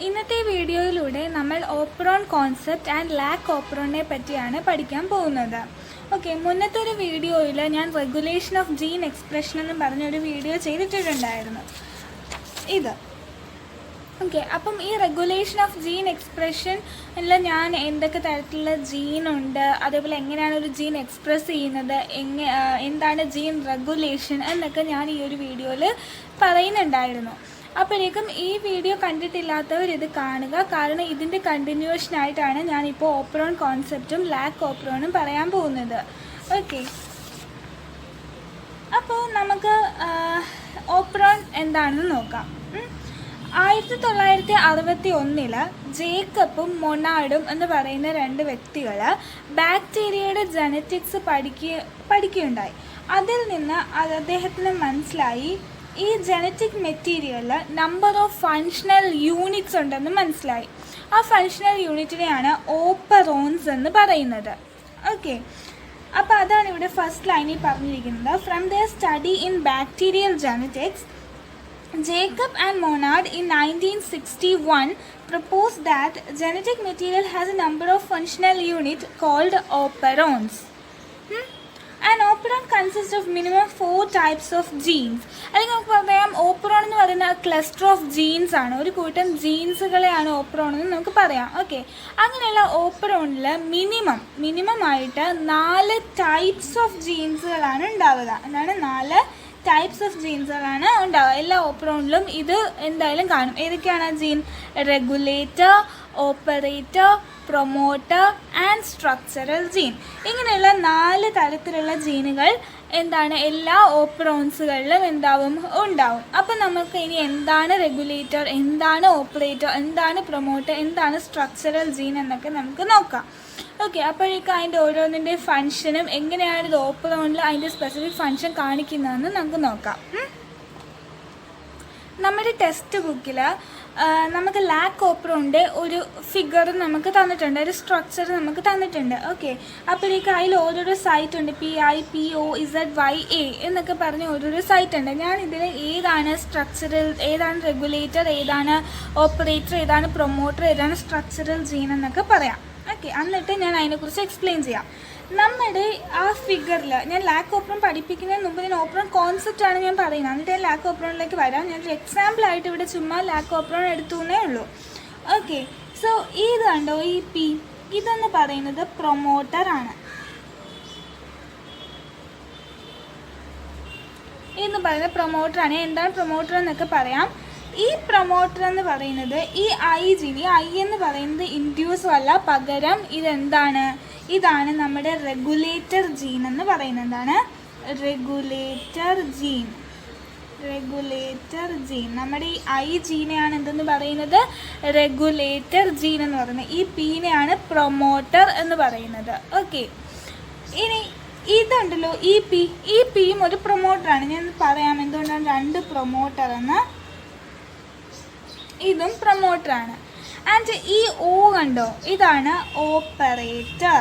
ഇന്നത്തെ വീഡിയോയിലൂടെ നമ്മൾ ഓപ്പറോൺ കോൺസെപ്റ്റ് ആൻഡ് ലാക്ക് ഓപ്പറോണിനെ പറ്റിയാണ് പഠിക്കാൻ പോകുന്നത്. ഓക്കെ, മുന്നത്തെ ഒരു വീഡിയോയിൽ ഞാൻ റെഗുലേഷൻ ഓഫ് ജീൻ എക്സ്പ്രഷൻ എന്ന് പറഞ്ഞൊരു വീഡിയോ ചെയ്തിട്ടുണ്ടായിരുന്നു. ഇത് ഓക്കെ, അപ്പം ഈ റെഗുലേഷൻ ഓഫ് ജീൻ എക്സ്പ്രഷൻ എല്ലാം ഞാൻ എന്തൊക്കെ തരത്തിലുള്ള ജീനുണ്ട്, അതേപോലെ എങ്ങനെയാണ് ഒരു ജീൻ എക്സ്പ്രസ് ചെയ്യുന്നത്, എന്താണ് ജീൻ റെഗുലേഷൻ എന്നൊക്കെ ഞാൻ ഈ ഒരു വീഡിയോയിൽ പറയുന്നുണ്ടായിരുന്നു. അപ്പോഴേക്കും ഈ വീഡിയോ കണ്ടിട്ടില്ലാത്തവർ ഇത് കാണുക, കാരണം ഇതിൻ്റെ കണ്ടിന്യൂഷനായിട്ടാണ് ഞാനിപ്പോൾ ഓപ്പറോൺ കോൺസെപ്റ്റും ലാക്ക് ഓപ്പറോണും പറയാൻ പോകുന്നത്. ഓക്കെ, അപ്പോൾ നമുക്ക് ഓപ്പറോൺ എന്താണെന്ന് നോക്കാം. 1961 ജേക്കബും മൊണാർഡും എന്ന് പറയുന്ന രണ്ട് വ്യക്തികൾ ബാക്ടീരിയയുടെ ജനറ്റിക്സ് പഠിക്കുകയുണ്ടായി. അതിൽ നിന്ന് അദ്ദേഹത്തിന് മനസ്സിലായി ഈ ജനറ്റിക് മെറ്റീരിയലിൽ നമ്പർ ഓഫ് ഫങ്ഷണൽ യൂണിറ്റ്സ് ഉണ്ടെന്ന് മനസ്സിലായി. ആ ഫങ്ഷണൽ യൂണിറ്റിനെയാണ് ഓപ്പറോൺസ് എന്ന് പറയുന്നത്. ഓക്കെ, അപ്പോൾ അതാണ് ഇവിടെ ഫസ്റ്റ് ലൈനിൽ പറഞ്ഞിരിക്കുന്നത്. From the study in bacterial genetics, Jacob and Monod in 1961 proposed that genetic material has a number of functional units called operons. An operon consists of minimum 4 types of genes. അല്ലെങ്കിൽ നമുക്ക് പറയാം operon എന്ന് പറയുന്ന cluster of genes ആണ്, ഒരു കൂട്ടം ജീൻസുകളെയാണ് operon എന്ന് നമുക്ക് പറയാം. ഓക്കെ, അങ്ങനെയുള്ള ഓപ്പറോണിൽ മിനിമം ആയിട്ട് 4 ടൈപ്സ് ഓഫ് ജീൻസുകളാണ് ഉണ്ടാവുക. എന്താണ് 4 ടൈപ്സ് ഓഫ് ജീൻസുകളാണ് ഉണ്ടാവുക. എല്ലാ ഓപ്പറോണിലും ഇത് എന്തായാലും കാണും. ഏതൊക്കെയാണ് gene? Regulator, operator, promoter and structural gene. ഇങ്ങനെയുള്ള 4 തരത്തിലുള്ള ജീനുകൾ എന്താണ് എല്ലാ ഓപ്പറോൺസുകളിലും ഉണ്ടാവും. അപ്പം നമുക്ക് ഇനി എന്താണ് റെഗുലേറ്റർ, എന്താണ് ഓപ്പറേറ്റർ, എന്താണ് പ്രൊമോട്ടർ, എന്താണ് സ്ട്രക്ചറൽ ജീൻ എന്നൊക്കെ നമുക്ക് നോക്കാം. ഓക്കെ, അപ്പോഴേക്കും അതിൻ്റെ ഓരോന്നിൻ്റെ ഫങ്ഷനും എങ്ങനെയാണ് ഇത് ഓപ്പറോണിൽ അതിൻ്റെ സ്പെസിഫിക് ഫങ്ഷൻ കാണിക്കുന്നതെന്ന് നമുക്ക് നോക്കാം. നമ്മുടെ ടെക്സ്റ്റ് ബുക്കിൽ നമുക്ക് ലാക്ക് ഓപ്പറോണിൻ്റെ ഒരു ഫിഗർ നമുക്ക് തന്നിട്ടുണ്ട്, ഒരു സ്ട്രക്ചർ നമുക്ക് തന്നിട്ടുണ്ട്. ഓക്കെ, അപ്പോഴേക്കും അതിൽ ഓരോരോ സൈറ്റ് ഉണ്ട്, PIPOZYA എന്നൊക്കെ പറഞ്ഞ് ഓരോരോ സൈറ്റ് ഉണ്ട്. ഞാൻ ഇതിൽ ഏതാണ് സ്ട്രക്ചറൽ, ഏതാണ് റെഗുലേറ്റർ, ഏതാണ് ഓപ്പറേറ്റർ, ഏതാണ് പ്രൊമോട്ടർ, ഏതാണ് സ്ട്രക്ചറൽ ജീൻ എന്നൊക്കെ പറയാം. ഓക്കെ, എന്നിട്ട് ഞാൻ അതിനെക്കുറിച്ച് എക്സ്പ്ലെയിൻ ചെയ്യാം. നമ്മുടെ ആ ഫിഗറിൽ ഞാൻ ലാക്ക് ഓപ്പറോൺ പഠിപ്പിക്കുന്നതിന് മുമ്പ് ഞാൻ ഓപ്പറോൺ കോൺസെപ്റ്റാണ് ഞാൻ പറയുന്നത്. എന്നിട്ട് ഞാൻ ലാക്ക് ഓപ്പറോണിലേക്ക് വരാം. ഞാനൊരു എക്സാമ്പിളായിട്ട് ഇവിടെ ചുമ്മാ ലാക്ക് ഓപ്പറോൺ എടുത്തുവെന്നേ ഉള്ളൂ. ഓക്കെ, സോ ഇത് കണ്ടോ, ഈ P ഇതെന്ന് പറയുന്നത് പ്രൊമോട്ടറാണ്. ഇതെന്ന് പറയുന്നത് പ്രൊമോട്ടറാണ്. എന്താണ് പ്രൊമോട്ടർ എന്നൊക്കെ പറയാം. ഈ പ്രൊമോട്ടർ എന്ന് പറയുന്നത് ഈ ഐ ജീൻ, ഈ ഐ എന്ന് പറയുന്നത് ഇൻഡ്യൂസും അല്ല, പകരം ഇതാണ് നമ്മുടെ റെഗുലേറ്റർ ജീൻ എന്ന് പറയുന്നത്. എന്താണ് റെഗുലേറ്റർ ജീൻ? നമ്മുടെ ഈ ഐ ജീനെയാണ് എന്തെന്ന് പറയുന്നത്? റെഗുലേറ്റർ ജീൻ എന്ന് പറയുന്നത്. ഈ പീനെയാണ് പ്രൊമോട്ടർ എന്ന് പറയുന്നത്. ഓക്കെ, ഇനി ഇതുണ്ടല്ലോ ഈ പിയും ഒരു പ്രൊമോട്ടറാണ്. ഞാൻ പറയാം എന്തുകൊണ്ടാണ് 2 പ്രൊമോട്ടർ എന്ന്. ഇതും പ്രൊമോട്ടറാണ്. ആൻഡ് ഈ O കണ്ടോ, ഇതാണ് ഓപ്പറേറ്റർ.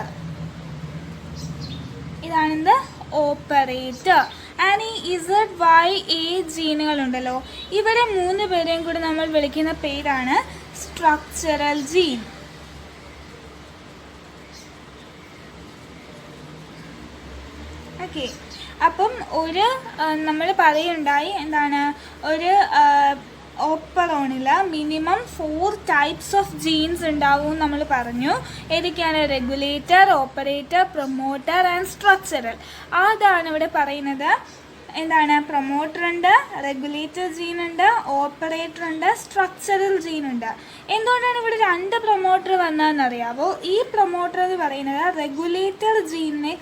ഇതാണെന്ത്? ഓപ്പറേറ്റർ. ആൻഡ് ഈ ZYA ജീനുകളുണ്ടല്ലോ, ഇവരെ 3 പേരെയും കൂടി നമ്മൾ വിളിക്കുന്ന പേരാണ് സ്ട്രക്ചറൽ ജീൻ. ഓക്കെ, അപ്പം നമ്മൾ പറയുണ്ടായി എന്താണ്, ഒരു ഓപ്പറോണിൽ മിനിമം 4 ടൈപ്സ് ഓഫ് ജീൻസ് ഉണ്ടാവും നമ്മൾ പറഞ്ഞു. ഏതൊക്കെയാണ്? Regulator, operator, promoter and structural. അതാണ് ഇവിടെ പറയുന്നത്. എന്താണ്? പ്രൊമോട്ടർ ഉണ്ട്, റെഗുലേറ്റർ ജീൻ ഉണ്ട്, ഓപ്പറേറ്റർ ഉണ്ട്, സ്ട്രക്ചറൽ ജീൻ ഉണ്ട്. എന്തുകൊണ്ടാണ് ഇവിടെ 2 പ്രൊമോട്ടർ വന്നതെന്നറിയാവോ? ഈ പ്രൊമോട്ടർ എന്ന് പറയുന്നത് റെഗുലേറ്റർ ജീനിനെ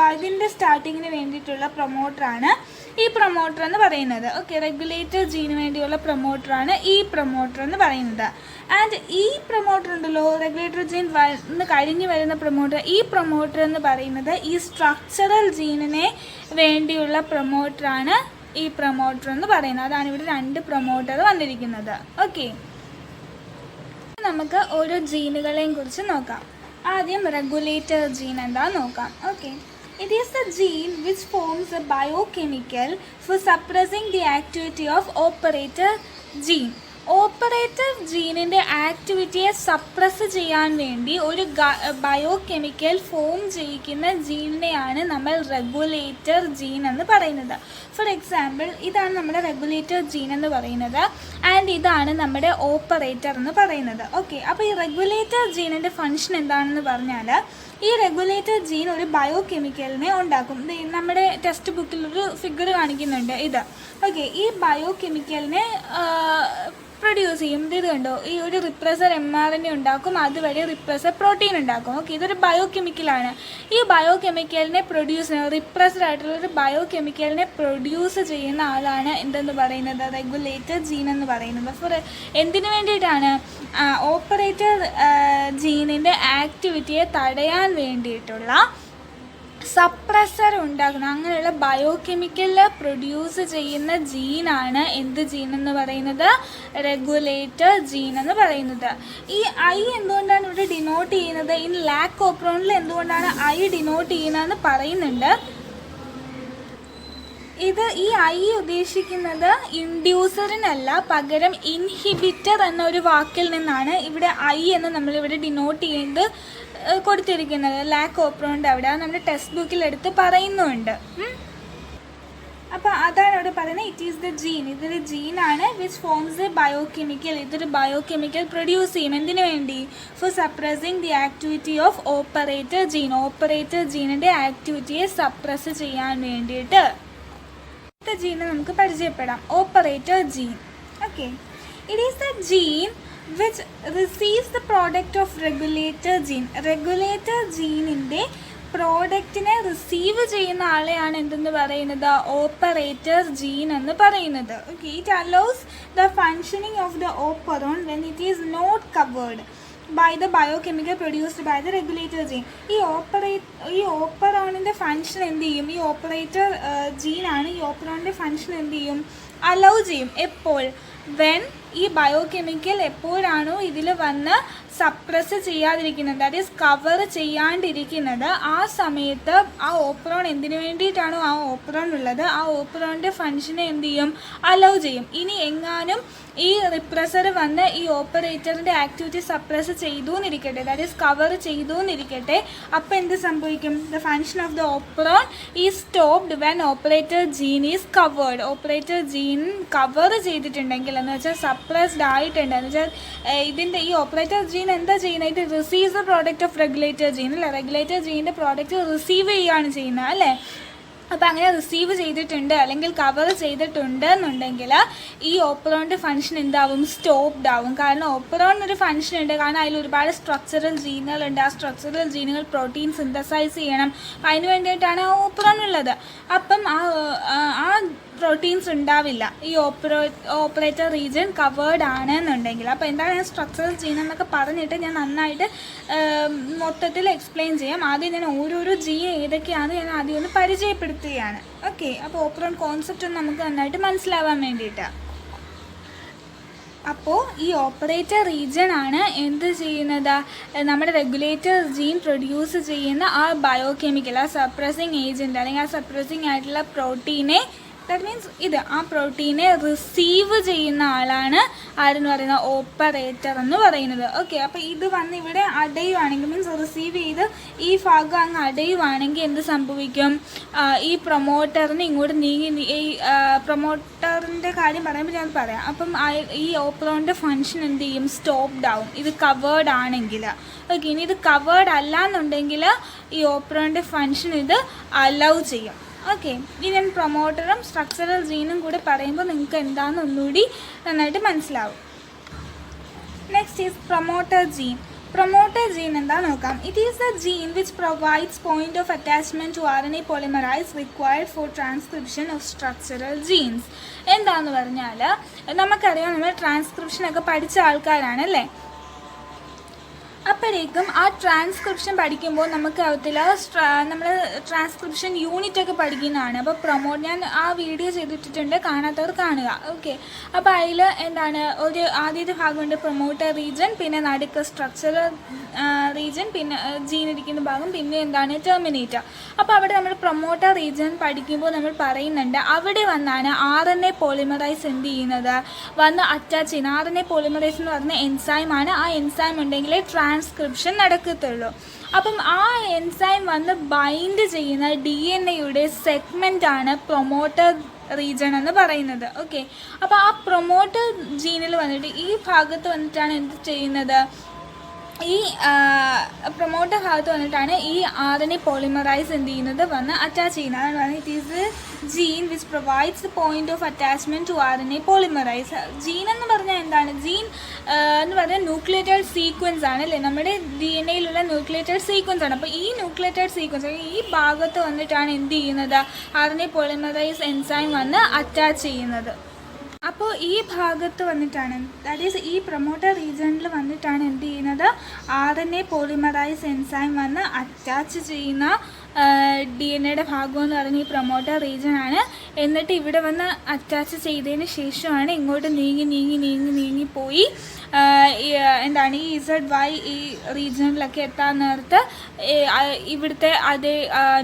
അതിൻ്റെ സ്റ്റാർട്ടിങ്ങിന് വേണ്ടിയിട്ടുള്ള പ്രൊമോട്ടറാണ് ഈ പ്രൊമോട്ടർ എന്ന് പറയുന്നത്. ഓക്കെ, റെഗുലേറ്റർ ജീന് വേണ്ടിയുള്ള പ്രൊമോട്ടറാണ് ഈ പ്രൊമോട്ടർ എന്ന് പറയുന്നത്. ആൻഡ് ഈ പ്രൊമോട്ടർ ഉണ്ടല്ലോ, റെഗുലേറ്റർ ജീൻ കഴിഞ്ഞ് വരുന്ന പ്രൊമോട്ടർ, ഈ പ്രൊമോട്ടർ എന്ന് പറയുന്നത് ഈ സ്ട്രക്ചറൽ ജീനിനെ വേണ്ടിയുള്ള പ്രൊമോട്ടറാണ് ഈ പ്രൊമോട്ടർ എന്ന് പറയുന്നത്. അതാണ് ഇവിടെ 2 പ്രൊമോട്ടർ വന്നിരിക്കുന്നത്. ഓക്കെ, നമുക്ക് ഓരോ ജീനുകളെയും കുറിച്ച് നോക്കാം. ആദ്യം റെഗുലേറ്റർ ജീൻ എന്താണെന്ന് നോക്കാം. Okay, it is the gene which forms a biochemical for suppressing the activity of operator gene. Operator ജീനിൻ്റെ ആക്ടിവിറ്റിയെ സപ്രസ് ചെയ്യാൻ വേണ്ടി ഒരു ബയോ കെമിക്കൽ ഫോം ചെയ്യിക്കുന്ന ജീനിനെയാണ് നമ്മൾ റെഗുലേറ്റർ ജീൻ എന്ന് പറയുന്നത്. ഫോർ എക്സാമ്പിൾ, ഇതാണ് നമ്മുടെ റെഗുലേറ്റർ ജീൻ എന്ന് പറയുന്നത്, ആൻഡ് ഇതാണ് നമ്മുടെ ഓപ്പറേറ്റർ എന്ന് പറയുന്നത്. ഓക്കെ, അപ്പോൾ ഈ റെഗുലേറ്റർ ജീനിൻ്റെ ഫങ്ഷൻ എന്താണെന്ന് പറഞ്ഞാൽ, ഈ റെഗുലേറ്റർ ജീൻ ഒരു ബയോ കെമിക്കലിനെ ഉണ്ടാക്കും. നമ്മുടെ ടെക്സ്റ്റ് ബുക്കിലൊരു ഫിഗർ കാണിക്കുന്നുണ്ട് ഇത്. ഓക്കെ, ഈ ബയോ കെമിക്കലിനെ പ്രൊഡ്യൂസ് ചെയ്യും. ഇത് കണ്ടോ, ഈ ഒരു റിപ്രസർ mRNA ഉണ്ടാക്കും, അതുവഴി റിപ്രസർ പ്രോട്ടീൻ ഉണ്ടാക്കും. ഓക്കെ, ഇതൊരു ബയോ കെമിക്കലാണ്. ഈ ബയോ കെമിക്കലിനെ റിപ്രസർ ആയിട്ടുള്ള ഒരു ബയോ കെമിക്കലിനെ പ്രൊഡ്യൂസ് ചെയ്യുന്ന ആളാണ് എന്തെന്ന് പറയുന്നത്, റെഗുലേറ്റർ ജീൻ എന്ന് പറയുന്നത്. ഫോർ എന്തിനു വേണ്ടിയിട്ടാണ്? ഓപ്പറേറ്റർ ജീനിൻ്റെ ആക്ടിവിറ്റിയെ തടയാൻ വേണ്ടിയിട്ടുള്ള സപ്രസർ ഉണ്ടാക്കുന്ന, അങ്ങനെയുള്ള ബയോ കെമിക്കൽ പ്രൊഡ്യൂസ് ചെയ്യുന്ന ജീനാണ് എന്ത് ജീൻ എന്ന് പറയുന്നത്, റെഗുലേറ്റർ ജീൻ എന്ന് പറയുന്നത്. ഈ ഐ എന്തുകൊണ്ടാണ് ഇവിടെ ഡിനോട്ട് ചെയ്യുന്നത്, ഇൻ ലാക് ഓപ്രോണിൽ എന്തുകൊണ്ടാണ് ഐ ഡിനോട്ട് ചെയ്യുന്നതെന്ന് പറയുന്നുണ്ട്. ഈ ഐ ഉദ്ദേശിക്കുന്നത് ഇൻഡ്യൂസറിനല്ല, പകരം ഇൻഹിബിറ്റർ എന്നൊരു വാക്കിൽ നിന്നാണ് ഇവിടെ ഐ എന്ന് നമ്മളിവിടെ ഡിനോട്ട് ചെയ്ത് കൊടുത്തിരിക്കുന്നത്. ലാക് ഓപ്രോണിൻ്റെ അവിടെ നമ്മുടെ ടെക്സ്റ്റ് ബുക്കിൽ എടുത്ത് പറയുന്നുണ്ട്. അപ്പോൾ അതാണ് അവിടെ പറയുന്നത്, ഇറ്റ് ഈസ് ദ ജീൻ. ഇതൊരു ജീനാണ് which forms a biochemical. ഇതൊരു ബയോ കെമിക്കൽ പ്രൊഡ്യൂസ് ചെയ്യും. എന്തിനു വേണ്ടി? For suppressing the activity of operator gene. Operator ജീനിൻ്റെ ആക്ടിവിറ്റിയെ സപ്രസ് ചെയ്യാൻ വേണ്ടിയിട്ട് അടുത്ത ജീനെ നമുക്ക് പരിചയപ്പെടാം, operator gene. Okay, it is the gene which receives the product of regulator gene. Regulator ജീനിൻ്റെ പ്രോഡക്റ്റിനെ റിസീവ് ചെയ്യുന്ന ആളെയാണ് എന്തെന്ന് പറയുന്നത്, ഓപ്പറേറ്റർ ജീൻ എന്ന് പറയുന്നത്. Okay, it allows the functioning of the operon when it is not covered by the biochemical produced by the regulator gene. ഈ ഓപ്പറോണിൻ്റെ function എന്ത് ചെയ്യും? ഈ ഓപ്പറേറ്റർ ജീനാണ് ഈ ഓപ്പറോണിൻ്റെ ഫങ്ഷൻ എന്ത് ചെയ്യും? അലൗ ചെയ്യും. എപ്പോൾ? വെൻ ഈ ബയോകെമിക്കൽ എപ്പോഴാണോ ഇതിൽ വന്ന് സപ്രസ് ചെയ്യാതിരിക്കുന്നത്, ദാറ്റ് ഈസ് കവർ ചെയ്യാണ്ടിരിക്കുന്നത്, ആ സമയത്ത് ആ ഓപ്പറോൺ എന്തിനു വേണ്ടിയിട്ടാണോ ആ ഓപ്പറോൺ ഉള്ളത്, ആ ഓപ്പറോണിൻ്റെ ഫങ്ഷനെ എന്ത് ചെയ്യും? അലൗ ചെയ്യും. ഇനി എങ്ങാനും ഈ റിപ്രസർ വന്ന് ഈ ഓപ്പറേറ്ററിൻ്റെ ആക്ടിവിറ്റി സപ്രസ് ചെയ്തു എന്നിരിക്കട്ടെ, ദാറ്റ് ഈസ് കവർ ചെയ്തു എന്നിരിക്കട്ടെ, അപ്പോൾ എന്ത് സംഭവിക്കും? The function of the operon is stopped when operator gene is covered. Operator gene cover ചെയ്തിട്ടുണ്ടെങ്കിൽ, എന്ന് വെച്ചാൽ സപ്രസ്ഡ് ആയിട്ടുണ്ട്, എന്ന് വെച്ചാൽ ഇതിൻ്റെ ഈ ഓപ്പറേറ്റർ ജീൻ എന്താ ചെയ്യുന്നത്? ഇത് receives the product of regulator gene അല്ലേ, റെഗുലേറ്റർ ജീൻ്റെ പ്രോഡക്റ്റ് റിസീവ് ചെയ്യുകയാണ് ചെയ്യുന്നത് അല്ലേ. അപ്പോൾ അങ്ങനെ റിസീവ് ചെയ്തിട്ടുണ്ട് അല്ലെങ്കിൽ കവർ ചെയ്തിട്ടുണ്ട് എന്നുണ്ടെങ്കിൽ ഈ ഓപ്പറോണിൻ്റെ ഫങ്ഷൻ എന്താവും? സ്റ്റോപ്ഡ് ആവും. കാരണം ഓപ്പറോണിനൊരു ഫങ്ഷൻ ഉണ്ട്, കാരണം അതിൽ ഒരുപാട് സ്ട്രക്ചറൽ ജീനുകളുണ്ട്. ആ സ്ട്രക്ചറൽ ജീനുകൾ പ്രോട്ടീൻ സിന്തസൈസ് ചെയ്യണം. അതിന് വേണ്ടിയിട്ടാണ് ആ ഓപ്പറോൺ ഉള്ളത്. അപ്പം ആ പ്രോട്ടീൻസ് ഉണ്ടാവില്ല ഈ ഓപ്പറേറ്റർ റീജിയൻ കവേർഡ് ആണ് എന്നുണ്ടെങ്കിൽ. അപ്പോൾ എന്താണ് ഞാൻ സ്ട്രക്ചറൽ ജീൻ എന്നൊക്കെ പറഞ്ഞിട്ട് ഞാൻ നന്നായിട്ട് മൊത്തത്തിൽ എക്സ്പ്ലെയിൻ ചെയ്യാം. ആദ്യം ഞാൻ ഓരോരോ ജീൻ ഏതൊക്കെയാണ് ഞാൻ ആദ്യം ഒന്ന് പരിചയപ്പെടുത്തുകയാണ്. ഓക്കെ, അപ്പോൾ ഓപ്പറോൺ കോൺസെപ്റ്റ് ഒന്ന് നമുക്ക് നന്നായിട്ട് മനസ്സിലാവാൻ വേണ്ടിയിട്ടാണ്. അപ്പോൾ ഈ ഓപ്പറേറ്റർ റീജിയൻ ആണ് എന്ത് ചെയ്യുന്നത്? നമ്മുടെ റെഗുലേറ്റർ ജീൻ പ്രൊഡ്യൂസ് ചെയ്യുന്ന ആ ബയോകെമിക്കൽ, ആ സപ്രസിങ് ഏജൻറ്റ് അല്ലെങ്കിൽ ആ സപ്രസിങ് ആയിട്ടുള്ള പ്രോട്ടീനെ, ദാറ്റ് മീൻസ് ആ പ്രോട്ടീനെ റിസീവ് ചെയ്യുന്ന ആളാണ് ആരെന്ന് പറയുന്നത്? ഓപ്പറേറ്റർ എന്ന് പറയുന്നത്. ഓക്കെ, അപ്പോൾ ഇത് വന്ന് ഇവിടെ അടയുവാണെങ്കിൽ, മീൻസ് റിസീവ് ചെയ്ത് ഈ ഭാഗം അങ്ങ് അടയുവാണെങ്കിൽ എന്ത് സംഭവിക്കും? ഈ പ്രൊമോട്ടറിന് ഇങ്ങോട്ട് നീങ്ങി, ഈ പ്രൊമോട്ടറിൻ്റെ കാര്യം പറയുമ്പോൾ ഞാൻ പറയാം. അപ്പം ഈ ഓപ്പറോണിൻ്റെ ഫങ്ഷൻ എന്ത് ചെയ്യും? സ്റ്റോപ്ഡ് ആവും, ഇത് കവേർഡ് ആണെങ്കിൽ. ഓക്കെ, ഇനി ഇത് കവേർഡ് അല്ല എന്നുണ്ടെങ്കിൽ ഈ ഓപ്പറോണിൻ്റെ ഫങ്ഷൻ ഇത് അലൗ ചെയ്യും. ഓക്കെ, ഇനി ഞാൻ പ്രൊമോട്ടറും സ്ട്രക്ചറൽ ജീനും കൂടെ പറയുമ്പോൾ നിങ്ങൾക്ക് എന്താണെന്ന് ഒന്നുകൂടി നന്നായിട്ട് മനസ്സിലാവും. Next is promoter gene. Promoter gene എന്താ നോക്കാം. It is the gene which provides point of attachment to RNA polymerase required for transcription of structural genes. എന്താണെന്ന് പറഞ്ഞാൽ, നമുക്കറിയാം നമ്മൾ ട്രാൻസ്ക്രിപ്ഷനൊക്കെ പഠിച്ച ആൾക്കാരാണല്ലേ. അപ്പോഴേക്കും ആ ട്രാൻസ്ക്രിപ്ഷൻ പഠിക്കുമ്പോൾ നമുക്കാവത്തില്ല, നമ്മൾ ട്രാൻസ്ക്രിപ്ഷൻ യൂണിറ്റ് ഒക്കെ പഠിക്കുന്നതാണ്. അപ്പോൾ ഞാൻ ആ വീഡിയോ ചെയ്തിട്ടിട്ടുണ്ട്, കാണാത്തവർ കാണുക. ഓക്കെ, അപ്പോൾ അതിൽ എന്താണ് ഒരു ആദ്യത്തെ ഭാഗമുണ്ട് പ്രൊമോട്ടർ റീജൻ, പിന്നെ നടുക്ക് സ്ട്രക്ചറൽ റീജൻ, പിന്നെ ജീൻ ഇരിക്കുന്ന ഭാഗം, പിന്നെ എന്താണ് ടെർമിനേറ്റർ. അപ്പോൾ അവിടെ നമ്മൾ പ്രൊമോട്ടർ റീജൻ പഠിക്കുമ്പോൾ നമ്മൾ പറയുന്നുണ്ട് അവിടെ വന്നാണ് RNA പോളിമറൈസ് എന്ത് ചെയ്യുന്നത്, വന്ന് അറ്റാച്ച് ചെയ്യുന്നത്. RNA പോളിമറൈസ് എന്ന് പറഞ്ഞ എൻസൈമാണ്. ആ എൻസൈം ഉണ്ടെങ്കിലേ ട്രാൻസ്ക്രിപ്ഷൻ നടക്കത്തുള്ളൂ. അപ്പം ആ എൻസൈം വന്ന് ബൈൻഡ് ചെയ്യുന്ന DNA സെഗ്മെൻ്റാണ് പ്രൊമോട്ടർ റീജൺ എന്ന് പറയുന്നത്. ഓക്കെ, അപ്പോൾ ആ പ്രൊമോട്ടർ ജീനിൽ വന്നിട്ട് ഈ ഭാഗത്ത് വന്നിട്ടാണ് എന്ത് ചെയ്യുന്നത്, ഈ പ്രൊമോട്ടർ ഭാഗത്ത് വന്നിട്ടാണ് ഈ RNA പോളിമറൈസ് എന്ത് ചെയ്യുന്നത്, വന്ന് അറ്റാച്ച് ചെയ്യുന്നത്. അതാണ് പറയുന്നത് it is the gene which provides the point of attachment to RNA polymerase. Gene എന്ന് പറഞ്ഞാൽ എന്താണ്, ജീൻ എന്ന് പറഞ്ഞാൽ ന്യൂക്ലിയേറ്റഡ് സീക്വൻസ് ആണ് അല്ലേ, നമ്മുടെ DNA ന്യൂക്ലിയേറ്റഡ് സീക്വൻസ് ആണ്. അപ്പോൾ ഈ ന്യൂക്ലിയേറ്റഡ് സീക്വൻസ് ഈ ഭാഗത്ത് വന്നിട്ടാണ് എന്ത് ചെയ്യുന്നത്, RNA പോളിമറൈസ് എൻസൈം വന്ന് അറ്റാച്ച് ചെയ്യുന്നത്. അപ്പോൾ ഈ ഭാഗത്ത് വന്നിട്ടാണ്, ദാറ്റ് ഈസ് ഈ പ്രൊമോട്ടർ റീജണിൽ വന്നിട്ടാണ് എന്ത് ചെയ്യുന്നത്, RNA പോളിമറൈസ് എൻസൈം വന്ന് അറ്റാച്ച് ചെയ്യുന്ന DNA ഭാഗം എന്ന് പറയുന്നത് ഈ പ്രൊമോട്ടർ റീജൺ ആണ്. എന്നിട്ട് ഇവിടെ വന്ന് അറ്റാച്ച് ചെയ്തതിന് ശേഷമാണ് ഇങ്ങോട്ട് നീങ്ങി പോയി എന്താണ് ഈ ZY ഈ റീജിയനിലൊക്കെ എത്താൻ നേരത്ത് ഇവിടുത്തെ അതേ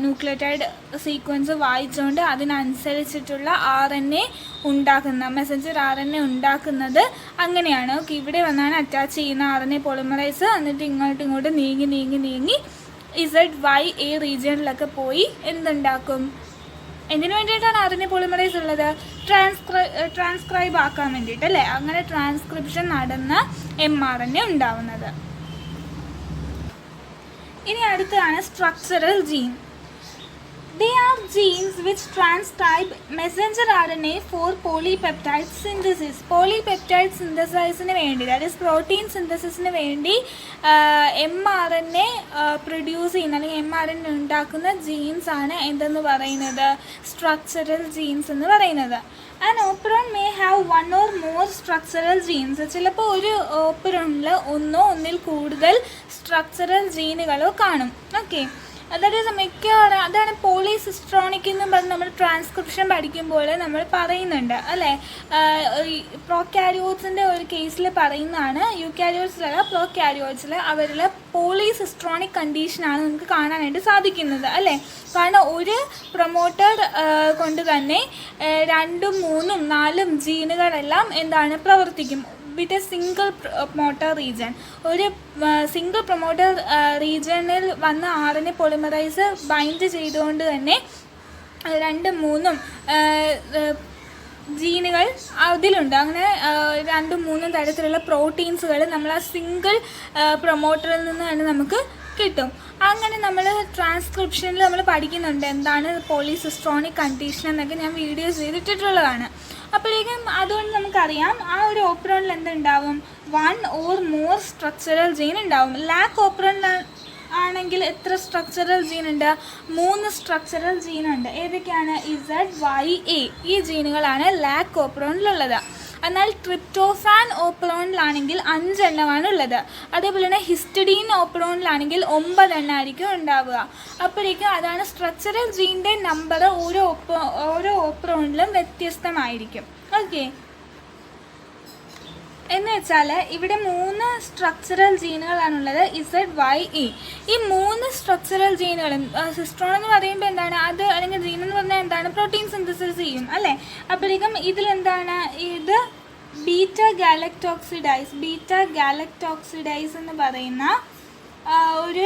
ന്യൂക്ലിയോടൈഡ് സീക്വൻസ് വായിച്ചുകൊണ്ട് അതിനനുസരിച്ചിട്ടുള്ള RNA ഉണ്ടാക്കുന്ന മെസ്സഞ്ചർ RNA ഉണ്ടാക്കുന്നത് അങ്ങനെയാണ്. ഓക്കെ, ഇവിടെ വന്നാണ് അറ്റാച്ച് ചെയ്യുന്ന RNA പോളിമറൈസ്. എന്നിട്ട് ഇങ്ങോട്ട് നീങ്ങി ZY റീജിയനിലൊക്കെ പോയി എന്തുണ്ടാക്കും, എന്തിനു വേണ്ടിയിട്ടാണ് RNA പോളിമറൈസ് ഉള്ളത്, ട്രാൻസ്ക്രൈബ് ആക്കാൻ വേണ്ടിയിട്ട് അല്ലേ. അങ്ങനെ ട്രാൻസ്ക്രിപ്ഷൻ നടന്ന mRNA ഉണ്ടാവുന്നത്. ഇനി അടുത്തതാണ് structural gene. They are genes which transcribe messenger RNA for polypeptide synthesis. Polypeptide synthesisന് വേണ്ടി, that is protein synthesisന് വേണ്ടി mRNA പ്രൊഡ്യൂസ് ചെയ്യുന്ന അല്ലെങ്കിൽ mRNA ഉണ്ടാക്കുന്ന ജീൻസ് ആണ് എന്തെന്ന് പറയുന്നത്, സ്ട്രക്ചറൽ ജീൻസ് എന്ന് പറയുന്നത്. An operon may have one or more structural genes. ചിലപ്പോൾ ഒരു ഓപ്പറോണിൽ ഒന്നിൽ കൂടുതൽ സ്ട്രക്ചറൽ ജീനുകളോ കാണും. ഓക്കെ, അതായത് അതാണ് പോളിസിസ്ട്രോണിക് എന്ന് പറഞ്ഞ് നമ്മൾ ട്രാൻസ്ക്രിപ്ഷൻ പഠിക്കുമ്പോൾ നമ്മൾ പറയുന്നുണ്ട് അല്ലേ. പ്രോക്യാരിയോട്സിൻ്റെ ഒരു കേസിൽ പറയുന്നതാണ്, യൂക്യാരിയോട്സിലല്ല പ്രോക്യാരിയോട്സിൽ അവരിൽ പോളിസിസ്ട്രോണിക് കണ്ടീഷനാണ് നമുക്ക് കാണാനായിട്ട് സാധിക്കുന്നത് അല്ലേ. കാരണം ഒരു പ്രൊമോട്ടർ കൊണ്ട് തന്നെ 2, 3, 4 ജീനുകളെല്ലാം എന്താണ് പ്രവർത്തിക്കും with a single promoter region. ഒരു സിംഗിൾ പ്രൊമോട്ടർ റീജണിൽ വന്ന RNA പോളിമറൈസ് ബൈൻഡ് ചെയ്തുകൊണ്ട് തന്നെ 2, 3 ജീനുകൾ അതിലുണ്ട്. അങ്ങനെ 2, 3 തരത്തിലുള്ള പ്രോട്ടീൻസുകൾ നമ്മൾ ആ സിംഗിൾ പ്രൊമോട്ടറിൽ നിന്ന് തന്നെ നമുക്ക് കിട്ടും. അങ്ങനെ നമ്മൾ ട്രാൻസ്ക്രിപ്ഷനിൽ നമ്മൾ പഠിക്കുന്നുണ്ട് എന്താണ് പോളിസിസ്ട്രോണിക് കണ്ടീഷൻ എന്നൊക്കെ ഞാൻ വീഡിയോ ചെയ്തിട്ടുള്ളതാണ്. അപ്പോഴേക്കും അതുകൊണ്ട് നമുക്കറിയാം ആ ഒരു ഓപ്പറോണിൽ എന്തുണ്ടാവും, 1 or more സ്ട്രക്ചറൽ ജീൻ ഉണ്ടാവും. ലാക്ക് ഓപ്പറോണിൽ ആണെങ്കിൽ എത്ര സ്ട്രക്ചറൽ ജീൻ ഉണ്ട്, 3 സ്ട്രക്ചറൽ ജീനുണ്ട്. ഏതൊക്കെയാണ്, ZYA ഈ ജീനുകളാണ് ലാക്ക് ഓപ്പറോണിലുള്ളത്. എന്നാൽ ട്രിപ്റ്റോഫാൻ ഓപ്പറോണിലാണെങ്കിൽ 5 എണ്ണമാണ് ഉള്ളത്. അതേപോലെ തന്നെ ഹിസ്റ്റഡീൻ ഓപ്പറോണിലാണെങ്കിൽ 9 എണ്ണമായിരിക്കും ഉണ്ടാവുക. അപ്പോഴേക്കും അതാണ് സ്ട്രക്ചറൽ ജീൻ്റെ നമ്പർ ഓരോ ഓപ്പറോണിലും വ്യത്യസ്തമായിരിക്കും. ഓക്കെ, എന്ന് വെച്ചാൽ ഇവിടെ 3 സ്ട്രക്ചറൽ ജീനുകളാണുള്ളത് ZYE. ഈ 3 സ്ട്രക്ചറൽ ജീനുകളും സിസ്ട്രോൺ എന്ന് പറയുമ്പോൾ എന്താണ് അത്, അല്ലെങ്കിൽ ജീൻ എന്ന് പറഞ്ഞാൽ എന്താണ്, പ്രോട്ടീൻ സിന്തസിസ് ചെയ്യും അല്ലേ. അപ്പോഴേക്കും ഇതിലെന്താണ്, ഇത് ബീറ്റ ഗാലക്ടോക്സിഡൈസ് എന്ന് പറയുന്ന ഒരു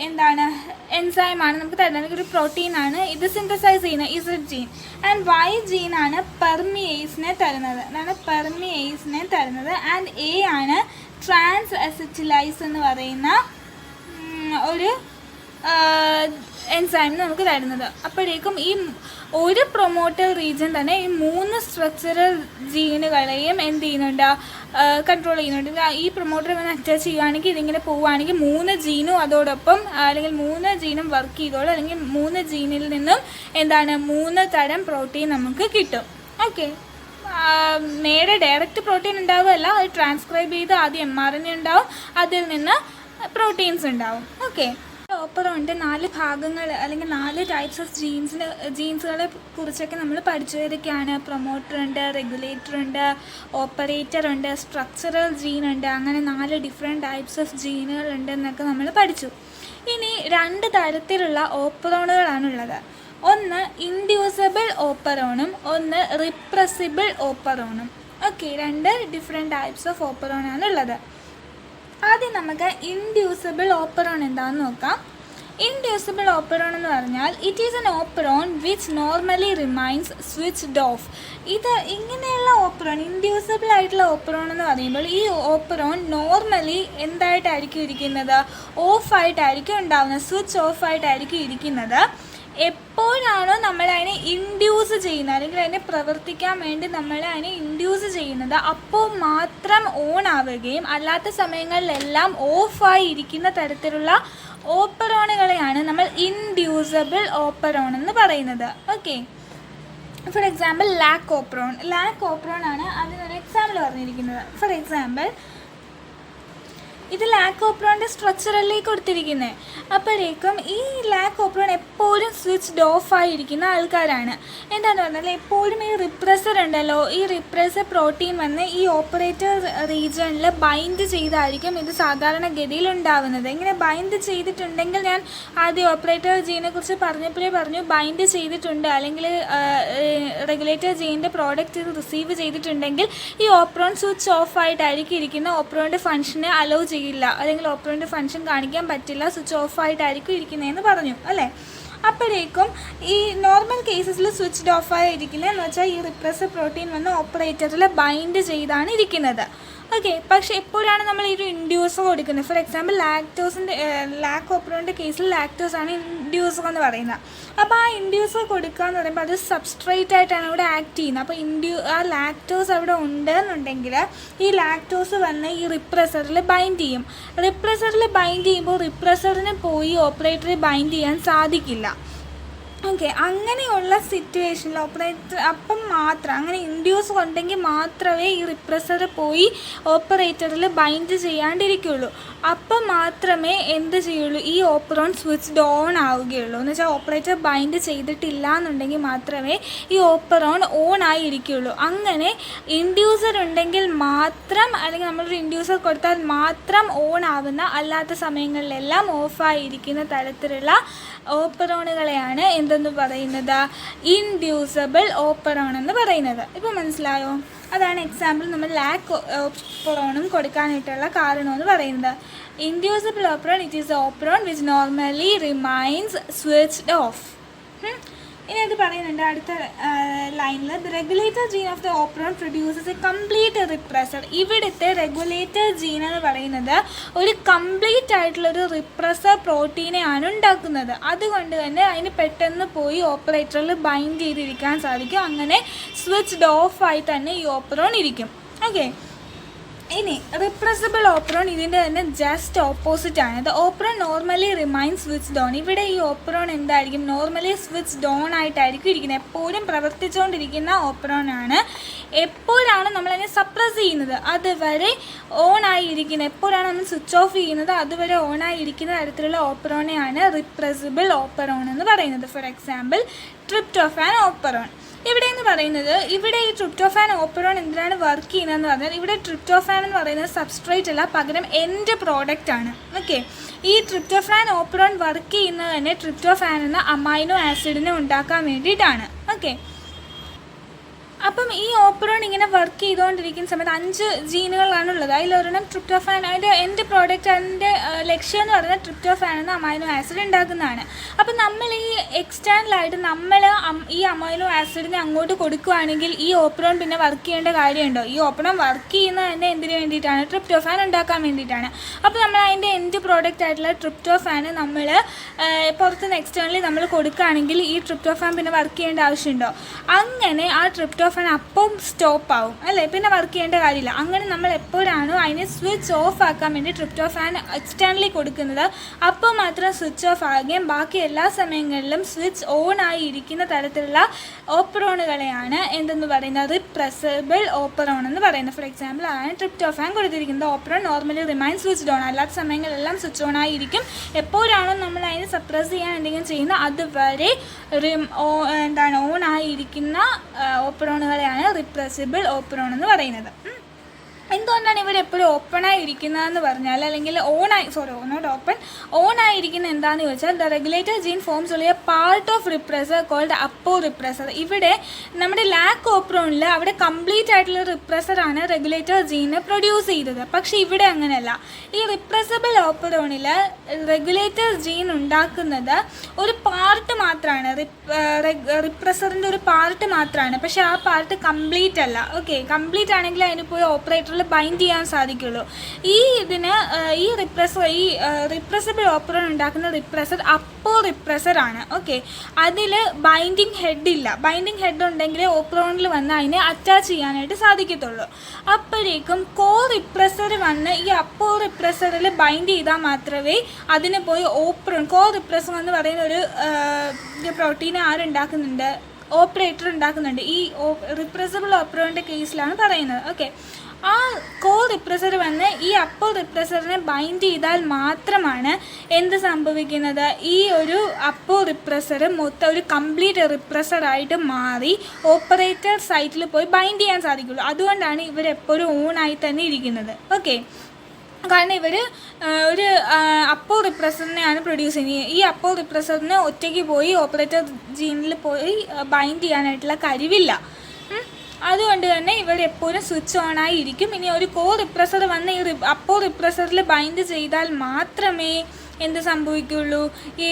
എന്താണ് എൻസൈമാണ് നമുക്ക് തരുന്നത്, ഒരു പ്രോട്ടീനാണ്. ഇത് സിന്തസൈസ് ചെയ്യുന്ന Z ജീൻ. ആൻഡ് Y ജീനാണ് പെർമിയേസിനെ തരുന്നത്. എന്താണ് പെർമിയേസിനെ തരുന്നത്. ആൻഡ് A ആണ് ട്രാൻസ് അസറ്റിലൈസ് എന്ന് പറയുന്ന ഒരു എൻസൈം നമുക്ക് തരുന്നത്. അപ്പോഴേക്കും ഈ ഒരു പ്രൊമോട്ടർ റീജൻ തന്നെ ഈ 3 സ്ട്രക്ചറൽ ജീനുകളെയും എന്ത് ചെയ്യുന്നുണ്ട്, കൺട്രോൾ ചെയ്യുന്നുണ്ട്. ഈ പ്രൊമോട്ടർ ഇങ്ങനെ അറ്റാച്ച് ചെയ്യുകയാണെങ്കിൽ ഇതിങ്ങനെ പോവുകയാണെങ്കിൽ 3 ജീനും അതോടൊപ്പം അല്ലെങ്കിൽ 3 ജീനും വർക്ക് ചെയ്തോളും. അല്ലെങ്കിൽ 3 ജീനിൽ നിന്നും എന്താണ് 3 തരം പ്രോട്ടീൻ നമുക്ക് കിട്ടും. ഓക്കെ, നേരെ ഡയറക്റ്റ് പ്രോട്ടീൻ ഉണ്ടാവുകയല്ല, അത് ട്രാൻസ്ക്രൈബ് ചെയ്ത് ആദ്യം mRNA ഉണ്ടാവും, അതിൽ നിന്ന് പ്രോട്ടീൻസ് ഉണ്ടാവും. ഓക്കെ, ഓപ്പറോണിൻ്റെ 4 ഭാഗങ്ങൾ അല്ലെങ്കിൽ 4 ടൈപ്സ് ഓഫ് ജീൻസുകളെ കുറിച്ചൊക്കെ നമ്മൾ പഠിച്ചു. ഏതൊക്കെയാണ്? പ്രൊമോട്ടർ ഉണ്ട്, റെഗുലേറ്റർ ഉണ്ട്, ഓപ്പറേറ്റർ ഉണ്ട്, സ്ട്രക്ചറൽ ജീൻ ഉണ്ട്. അങ്ങനെ 4 ഡിഫറെൻറ്റ് ടൈപ്സ് ഓഫ് ജീനുകൾ ഉണ്ടെന്നൊക്കെ നമ്മൾ പഠിച്ചു. ഇനി 2 തരത്തിലുള്ള ഓപ്പറോണുകളാണുള്ളത്. ഒന്ന് ഇൻഡ്യൂസബിൾ ഓപ്പറോണും ഒന്ന് റിപ്രസിബിൾ ഓപ്പറോണും. ഓക്കെ, 2 ഡിഫറെൻറ്റ് ടൈപ്സ് ഓഫ് ഓപ്പറോണാണുള്ളത്. ആദ്യം നമുക്ക് ഇൻഡ്യൂസബിൾ ഓപ്പറോൺ എന്താണെന്ന് നോക്കാം. ഇൻഡ്യൂസബിൾ ഓപ്പറോൺ എന്ന് പറഞ്ഞാൽ it is N operon which normally remains switched of. ഇത് ഇങ്ങനെയുള്ള ഓപ്പറോൺ, ഇൻഡ്യൂസബിൾ ആയിട്ടുള്ള ഓപ്പറോൺ എന്ന് പറയുമ്പോൾ ഈ ഓപ്പറോൺ നോർമലി എന്തായിട്ടായിരിക്കും ഇരിക്കുന്നത്? ഓഫായിട്ടായിരിക്കും ഉണ്ടാവുന്നത്, സ്വിച്ച് ഓഫായിട്ടായിരിക്കും ഇരിക്കുന്നത്. എപ്പോഴാണോ നമ്മൾ അതിനെ ഇൻഡ്യൂസ് ചെയ്യുന്നത് അല്ലെങ്കിൽ അതിനെ പ്രവർത്തിക്കാൻ വേണ്ടി നമ്മൾ അതിനെ ഇൻഡ്യൂസ് ചെയ്യുന്നത് അപ്പോൾ മാത്രം ഓൺ ആവുകയും അല്ലാത്ത സമയങ്ങളിലെല്ലാം ഓഫായി ഇരിക്കുന്ന തരത്തിലുള്ള ഓപ്പറോണുകളെയാണ് നമ്മൾ ഇൻഡ്യൂസബിൾ ഓപ്പറോൺ എന്ന് പറയുന്നത്. Okay, for example lac operon ആണ് അതിനൊരു എക്സാമ്പിൾ പറഞ്ഞിരിക്കുന്നത്. ഫോർ എക്സാമ്പിൾ ഇത് ലാക്ക് ഓപ്പറോണിൻ്റെ സ്ട്രക്ചറല്ലേ കൊടുത്തിരിക്കുന്നത്. അപ്പോഴേക്കും ഈ ലാക്ക് ഓപ്പറോൺ എപ്പോഴും സ്വിച്ച്ഡ് ഓഫ് ആയിരിക്കുന്ന ആൾക്കാരാണ്. എന്താണെന്ന് പറഞ്ഞാൽ എപ്പോഴും ഈ റിപ്രസർ ഉണ്ടല്ലോ, ഈ റിപ്രസർ പ്രോട്ടീൻ വന്ന് ഈ ഓപ്പറേറ്റർ റീജിയണിൽ ബൈൻഡ് ചെയ്തായിരിക്കും ഇത് സാധാരണഗതിയിൽ ഉണ്ടാവുന്നത്. ഇങ്ങനെ ബൈൻഡ് ചെയ്തിട്ടുണ്ടെങ്കിൽ, ഞാൻ ആദ്യം ഓപ്പറേറ്റർ ജീനെ കുറിച്ച് പറഞ്ഞപ്പോഴേ പറഞ്ഞു, ബൈൻഡ് ചെയ്തിട്ടുണ്ട് അല്ലെങ്കിൽ റെഗുലേറ്റർ ജീൻ്റെ പ്രോഡക്റ്റ് ഇത് റിസീവ് ചെയ്തിട്ടുണ്ടെങ്കിൽ ഈ ഓപ്പറോൺ സ്വിച്ച് ഓഫ് ആയിട്ടായിരിക്കും ഇരിക്കുന്ന. ഓപ്പറോണിൻ്റെ ഫംഗ്ഷനെ അലോ ചെയ്യില്ല അല്ലെങ്കിൽ ഓപ്പറോണിൻ്റെ ഫംഗ്ഷൻ കാണിക്കാൻ പറ്റില്ല, സ്വിച്ച് ഓഫ് ആയിട്ടായിരിക്കും ഇരിക്കുന്നതെന്ന് പറഞ്ഞു അല്ലേ. അപ്പോഴേക്കും ഈ നോർമൽ കേസസിൽ സ്വിച്ച്ഡ് ഓഫ് ആയിരിക്കുന്നത് എന്ന് വെച്ചാൽ ഈ റിപ്രസർ പ്രോട്ടീൻ വന്ന് ഓപ്പറേറ്ററിൽ ബൈൻഡ് ചെയ്താണ് ഇരിക്കുന്നത്. ഓക്കെ, പക്ഷേ എപ്പോഴാണ് നമ്മൾ ഈ ഒരു ഇൻഡ്യൂസർ കൊടുക്കുന്നത്? ഫോർ എക്സാമ്പിൾ ലാക്ക് ഓപ്പറോണിൻ്റെ കേസിൽ ലാക്ടോസ് ആണ് ഇൻഡ്യൂസർ എന്ന് പറയുന്നത്. അപ്പോൾ ആ ഇൻഡ്യൂസർ കൊടുക്കുക എന്ന് പറയുമ്പോൾ അത് സബ്സ്ട്രേറ്റ് ആയിട്ടാണ് അവിടെ ആക്ട് ചെയ്യുന്നത്. അപ്പോൾ ആ ലാക്ടോസ് അവിടെ ഉണ്ടെന്നുണ്ടെങ്കിൽ ഈ ലാക്ടോസ് വന്ന് ഈ റിപ്രസറിൽ ബൈൻഡ് ചെയ്യും. റിപ്രസറിൽ ബൈൻഡ് ചെയ്യുമ്പോൾ റിപ്രസറിന് പോയി ഓപ്പറേറ്ററിൽ ബൈൻഡ് ചെയ്യാൻ സാധിക്കില്ല. ഓക്കെ, അങ്ങനെയുള്ള സിറ്റുവേഷനിൽ ഓപ്പറേറ്റർ അപ്പം മാത്രം അങ്ങനെ ഇൻഡ്യൂസ് ഉണ്ടെങ്കിൽ മാത്രമേ ഈ റിപ്രസർ പോയി ഓപ്പറേറ്ററിൽ ബൈൻഡ് ചെയ്യാണ്ടിരിക്കുകയുള്ളൂ. അപ്പം മാത്രമേ എന്ത് ചെയ്യുള്ളൂ? ഈ ഓപ്പറോൺ സ്വിച്ച്ഡ് ഓൺ ആവുകയുള്ളൂ. എന്ന് വെച്ചാൽ ഓപ്പറേറ്റർ ബൈൻഡ് ചെയ്തിട്ടില്ല എന്നുണ്ടെങ്കിൽ മാത്രമേ ഈ ഓപ്പറോൺ ഓൺ ആയിരിക്കുകയുള്ളൂ. അങ്ങനെ ഇൻഡ്യൂസർ ഉണ്ടെങ്കിൽ മാത്രം അല്ലെങ്കിൽ നമ്മളൊരു ഇൻഡ്യൂസർ കൊടുത്താൽ മാത്രം ഓൺ ആവുന്ന, അല്ലാത്ത സമയങ്ങളിലെല്ലാം ഓഫായിരിക്കുന്ന തരത്തിലുള്ള ഓപ്പറോണുകളെയാണ് എന്തെന്ന് പറയുന്നത്? ഇൻഡ്യൂസബിൾ ഓപ്പറോൺ എന്ന് പറയുന്നത്. ഇപ്പോൾ മനസ്സിലായോ? അതാണ് എക്സാമ്പിൾ നമ്മൾ ലാക്ക് ഓപ്പറോണും കൊടുക്കാനായിട്ടുള്ള കാരണം എന്ന് പറയുന്നത്. Inducible operon it is operon which normally remains switched off. ഇനി അത് പറയുന്നുണ്ട് അടുത്ത ലൈനിൽ, the regulator gene of the operon produces a complete repressor. ഇവിടുത്തെ റെഗുലേറ്റർ ജീൻ എന്ന് പറയുന്നത് ഒരു കംപ്ലീറ്റ് ആയിട്ടുള്ളൊരു റിപ്രസർ പ്രോട്ടീനെയാണ് ഉണ്ടാക്കുന്നത്. അതുകൊണ്ട് തന്നെ അതിന് പെട്ടെന്ന് പോയി ഓപ്പറേറ്ററിൽ ബൈൻഡ് ചെയ്തിരിക്കാൻ സാധിക്കും. അങ്ങനെ സ്വിച്ച്ഡ് ഓഫ് ആയി തന്നെ ഈ ഓപ്പറോൺ ഇരിക്കും. ഓക്കെ, ഇനി റിപ്രസിബിൾ ഓപ്പറോൺ ഇതിൻ്റെ തന്നെ ജസ്റ്റ് ഓപ്പോസിറ്റ് ആണ്. The operon normally remains switched on. ഇവിടെ ഈ ഓപ്പറോൺ എന്തായിരിക്കും? നോർമലി സ്വിച്ച്ഡ് ഓൺ ആയിട്ടായിരിക്കും ഇരിക്കുന്നത്. എപ്പോഴും പ്രവർത്തിച്ചുകൊണ്ടിരിക്കുന്ന ഓപ്പറോൺ ആണ്. എപ്പോഴാണ് നമ്മളതിനെ സപ്രസ് ചെയ്യുന്നത് അതുവരെ ഓൺ ആയിരിക്കുന്നത്. എപ്പോഴാണ് നമ്മൾ സ്വിച്ച് ഓഫ് ചെയ്യുന്നത് അതുവരെ ഓൺ ആയിരിക്കുന്ന തരത്തിലുള്ള ഓപ്പറോണെയാണ് റിപ്രസിബിൾ ഓപ്പറോൺ എന്ന് പറയുന്നത്. For example tryptophan operon. ഇവിടെ എന്ന് പറയുന്നത്, ഇവിടെ ഈ ട്രിപ്റ്റോഫാൻ ഓപ്പറോൺ എന്തിനാണ് വർക്ക് ചെയ്യുന്നതെന്ന് പറഞ്ഞാൽ, ഇവിടെ ട്രിപ്റ്റോഫാൻ എന്ന് പറയുന്നത് സബ്സ്ട്രേറ്റ് അല്ല, പകരം എൻഡ് പ്രോഡക്റ്റ് ആണ്. ഓക്കെ, ഈ ട്രിപ്റ്റോഫാൻ ഓപ്പറോൺ വർക്ക് ചെയ്യുന്നത് തന്നെ ട്രിപ്റ്റോഫാൻ എന്ന അമൈനോ ആസിഡിനെ ഉണ്ടാക്കാൻ വേണ്ടിയിട്ടാണ്. ഓക്കെ, അപ്പം ഈ ഓപ്പറോൺ ഇങ്ങനെ വർക്ക് ചെയ്തുകൊണ്ടിരിക്കുന്ന സമയത്ത് 5 ജീനുകളാണുള്ളത്. അതിലൊരെണ്ണം ട്രിപ്റ്റോഫാൻ, അതിൻ്റെ എൻഡ് പ്രോഡക്റ്റ്, അതിൻ്റെ ലക്ഷ്യം എന്ന് പറയുന്നത് ട്രിപ്റ്റോഫാൻ എന്ന അമൈനോ ആസിഡ് ഉണ്ടാക്കുന്നതാണ്. അപ്പം നമ്മൾ ഈ എക്സ്റ്റേണലായിട്ട് നമ്മൾ ഈ അമൈനോ ആസിഡിനെ അങ്ങോട്ട് കൊടുക്കുകയാണെങ്കിൽ ഈ ഓപ്പറോൺ പിന്നെ വർക്ക് ചെയ്യേണ്ട കാര്യമുണ്ടോ? ഈ ഓപ്പറോൺ വർക്ക് ചെയ്യുന്നത് തന്നെ എന്തിനു വേണ്ടിയിട്ടാണ്? ട്രിപ്റ്റോഫാൻ ഉണ്ടാക്കാൻ വേണ്ടിയിട്ടാണ്. അപ്പോൾ നമ്മൾ അതിൻ്റെ എൻഡ് പ്രോഡക്റ്റ് ആയിട്ടുള്ള ട്രിപ്റ്റോഫാൻ നമ്മൾ പുറത്തുനിന്ന് എക്സ്റ്റേണലി നമ്മൾ കൊടുക്കുകയാണെങ്കിൽ ഈ ട്രിപ്റ്റോഫാൻ പിന്നെ വർക്ക് ചെയ്യേണ്ട ആവശ്യമുണ്ടോ? അങ്ങനെ ആ ട്രിപ്റ്റോഫാൻ ഫാൻ അപ്പം സ്റ്റോപ്പ് ആവും അല്ലേ, പിന്നെ വർക്ക് ചെയ്യേണ്ട കാര്യമില്ല. അങ്ങനെ നമ്മൾ എപ്പോഴാണോ അതിനെ സ്വിച്ച് ഓഫ് ആക്കാൻ വേണ്ടി ട്രിപ്റ്റോഫാൻ എക്സ്റ്റേണലി കൊടുക്കുന്നത് അപ്പോൾ മാത്രം സ്വിച്ച് ഓഫ് ആകുകയും ബാക്കി എല്ലാ സമയങ്ങളിലും സ്വിച്ച് ഓൺ ആയി ഇരിക്കുന്ന തരത്തിലുള്ള ഓപ്പറോണുകളെയാണ് എന്തെന്ന് പറയുന്നത് റിപ്രസിബിൾ ഓപ്പറോൺ എന്ന് പറയുന്നത്. ഫോർ എക്സാമ്പിൾ ആണ് ട്രിപ്റ്റോഫാൻ കൊടുത്തിരിക്കുന്നത്. Operon normally remain switch on, അല്ലാത്ത സമയങ്ങളെല്ലാം സ്വിച്ച് ഓൺ ആയിരിക്കും. എപ്പോഴാണോ നമ്മൾ അതിനെ സപ്രസ് ചെയ്യാൻ എന്തെങ്കിലും ചെയ്യുന്നത് അതുവരെ ഓൺ ആയിരിക്കുന്ന ഓപ്പറോണുകളെയാണ് റിപ്രസിബിൾ ഓപ്പറോൺ എന്ന് പറയുന്നത്. എന്തുകൊണ്ടാണ് ഇവർ എപ്പോഴും ഓപ്പണായി ഇരിക്കുന്നതെന്ന് പറഞ്ഞാൽ, അല്ലെങ്കിൽ ഓൺ ആയിരിക്കുന്ന എന്താണെന്ന് ചോദിച്ചാൽ, ദ റെഗുലേറ്റർ ജീൻ ഫോംസ് ഉള്ള പാർട്ട് ഓഫ് റിപ്രസർ കോൾഡ് അപ്പോ റിപ്രസർ. ഇവിടെ നമ്മുടെ ലാക്ക് ഓപ്പറോണിൽ അവിടെ കംപ്ലീറ്റ് ആയിട്ടുള്ള റിപ്രസറാണ് റെഗുലേറ്റർ ജീനെ പ്രൊഡ്യൂസ് ചെയ്തത്. പക്ഷേ ഇവിടെ അങ്ങനെയല്ല. ഈ റിപ്രസബിൾ ഓപ്പറോണിൽ റെഗുലേറ്റർ ജീൻ ഉണ്ടാക്കുന്നത് ഒരു പാർട്ട് മാത്രമാണ്, റിപ്രസറിൻ്റെ ഒരു പാർട്ട് മാത്രമാണ്. പക്ഷേ ആ പാർട്ട് കംപ്ലീറ്റ് അല്ല. ഓക്കെ, കംപ്ലീറ്റ് ആണെങ്കിൽ അതിന് പോയി ഓപ്പറേറ്ററിൽ ബൈൻഡ് ചെയ്യാൻ സാധിക്കുള്ളൂ. ഈ റിപ്രസിബിൾ ഓപ്പറോൺ ഉണ്ടാക്കുന്ന റിപ്രസർ അപ്പോ റിപ്രസറാണ്. ഓക്കെ, അതിൽ ബൈൻഡിങ് ഹെഡ് ഇല്ല. ബൈൻഡിങ് ഹെഡ് ഉണ്ടെങ്കിൽ ഓപ്പറോണിൽ വന്ന് അതിനെ അറ്റാച്ച് ചെയ്യാനായിട്ട് സാധിക്കത്തുള്ളൂ. അപ്പോഴേക്കും റിപ്രസർ വന്ന് ഈ അപ്പോ റിപ്രസറിൽ ബൈൻഡ് ചെയ്താൽ മാത്രമേ അതിന് പോയി റിപ്രസർ എന്ന് പറയുന്ന ഒരു പ്രോട്ടീൻ ആരുണ്ടാക്കുന്നുണ്ട്, ഓപ്പറേറ്റർ ഉണ്ടാക്കുന്നുണ്ട്. ഈ റിപ്രസിബിൾ ഓപ്പറോണിൻ്റെ കേസിലാണ് പറയുന്നത്. ഓക്കെ, ആ റിപ്രസർ വന്ന് ഈ അപ്പോ റിപ്രസറിനെ ബൈൻഡ് ചെയ്താൽ മാത്രമാണ് എന്ത് സംഭവിക്കുന്നത്, ഈ ഒരു അപ്പോ റിപ്രസർ മൊത്തം ഒരു കംപ്ലീറ്റ് റിപ്രസറായിട്ട് മാറി ഓപ്പറേറ്റർ സൈറ്റിൽ പോയി ബൈൻഡ് ചെയ്യാൻ സാധിക്കുള്ളൂ. അതുകൊണ്ടാണ് ഇവരെപ്പോഴും ഓണായി തന്നെ ഇരിക്കുന്നത്. ഓക്കെ, കാരണം ഇവർ ഒരു അപ്പോ റിപ്രസറിനെയാണ് പ്രൊഡ്യൂസ് ചെയ്യുന്നത്. ഈ അപ്പോ റിപ്രസറിന് ഒറ്റയ്ക്ക് പോയി ഓപ്പറേറ്റർ ജീനിൽ പോയി ബൈൻഡ് ചെയ്യാനായിട്ടുള്ള കഴിവില്ല. അതുകൊണ്ട് തന്നെ ഇവർ എപ്പോഴും സ്വിച്ച് ഓൺ ആയിരിക്കും. ഇനി ഒരു റിപ്രസർ വന്ന് ഈ അപ്പോ റിപ്രസറിൽ ബൈൻഡ് ചെയ്താൽ മാത്രമേ എന്ത് സംഭവിക്കുള്ളൂ, ഈ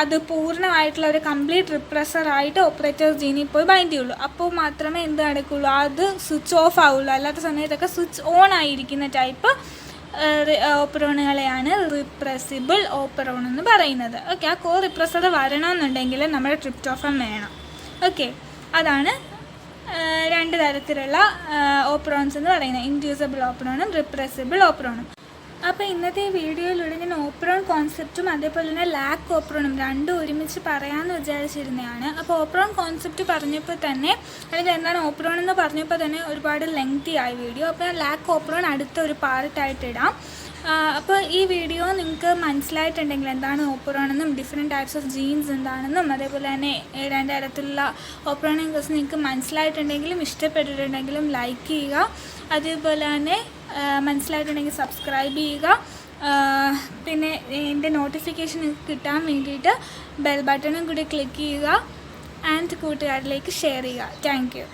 അത് പൂർണ്ണമായിട്ടുള്ള ഒരു കംപ്ലീറ്റ് റിപ്രസറായിട്ട് ഓപ്പറേറ്റർ ജീനിൽ പോയി ബൈൻഡ് ചെയ്യുള്ളൂ. അപ്പോൾ മാത്രമേ എന്ത് നടക്കുള്ളൂ, അത് സ്വിച്ച് ഓഫ് ആവുള്ളൂ. അല്ലാത്ത സമയത്തൊക്കെ സ്വിച്ച് ഓൺ ആയിരിക്കുന്ന ടൈപ്പ് ഓപ്പറോണുകളെയാണ് റിപ്രസിബിൾ ഓപ്പറോൺ എന്ന് പറയുന്നത്. ഓക്കെ, ആ റിപ്രസർ വരണമെന്നുണ്ടെങ്കിൽ നമ്മുടെ ട്രിപ്റ്റോഫാൻ വേണം. ഓക്കെ, അതാണ് രണ്ട് തരത്തിലുള്ള ഓപ്പറോൺസ് എന്ന് പറയുന്നത്, ഇൻഡ്യൂസബിൾ ഓപ്പറോണും റിപ്രസിബിൾ ഓപ്പറോണും. അപ്പോൾ ഇന്നത്തെ ഈ വീഡിയോയിലൂടെ ഞാൻ ഓപ്പറോൺ കോൺസെപ്റ്റും അതേപോലെ തന്നെ ലാക്ക് ഓപ്പറോണും രണ്ടും ഒരുമിച്ച് പറയാമെന്ന് വിചാരിച്ചിരുന്നതാണ്. അപ്പോൾ ഓപ്പറോൺ കോൺസെപ്റ്റ് പറഞ്ഞപ്പോൾ തന്നെ, അല്ലെങ്കിൽ എന്താണ് ഓപ്പറോൺ എന്ന് പറഞ്ഞപ്പോൾ തന്നെ ഒരുപാട് ലെങ്തി ആയ വീഡിയോ. അപ്പോൾ ലാക്ക് ഓപ്പറോൺ അടുത്ത ഒരു പാർട്ടായിട്ട് ഇടാം. അപ്പോൾ ഈ വീഡിയോ നിങ്ങൾക്ക് മനസ്സിലായിട്ടുണ്ടെങ്കിൽ എന്താണ് ഓപ്പറോൺ എന്നും ഡിഫറെൻറ്റ് ടൈപ്സ് ഓഫ് ജീൻസ് എന്താണെന്നും അതേപോലെ തന്നെ രണ്ട് തരത്തിലുള്ള ഓപ്പറോണിനെ കുറിച്ച് നിങ്ങൾക്ക് മനസ്സിലായിട്ടുണ്ടെങ്കിലും ഇഷ്ടപ്പെട്ടിട്ടുണ്ടെങ്കിലും ലൈക്ക് ചെയ്യുക. അതേപോലെ തന്നെ മനസ്സിലായിട്ടുണ്ടെങ്കിൽ സബ്സ്ക്രൈബ് ചെയ്യുക. പിന്നെ എൻ്റെ നോട്ടിഫിക്കേഷൻ കിട്ടാൻ വേണ്ടിയിട്ട് ബെൽ ബട്ടണും കൂടി ക്ലിക്ക് ചെയ്യുക. ആൻഡ് കൂട്ടുകാരിലേക്ക് ഷെയർ ചെയ്യുക. Thank you.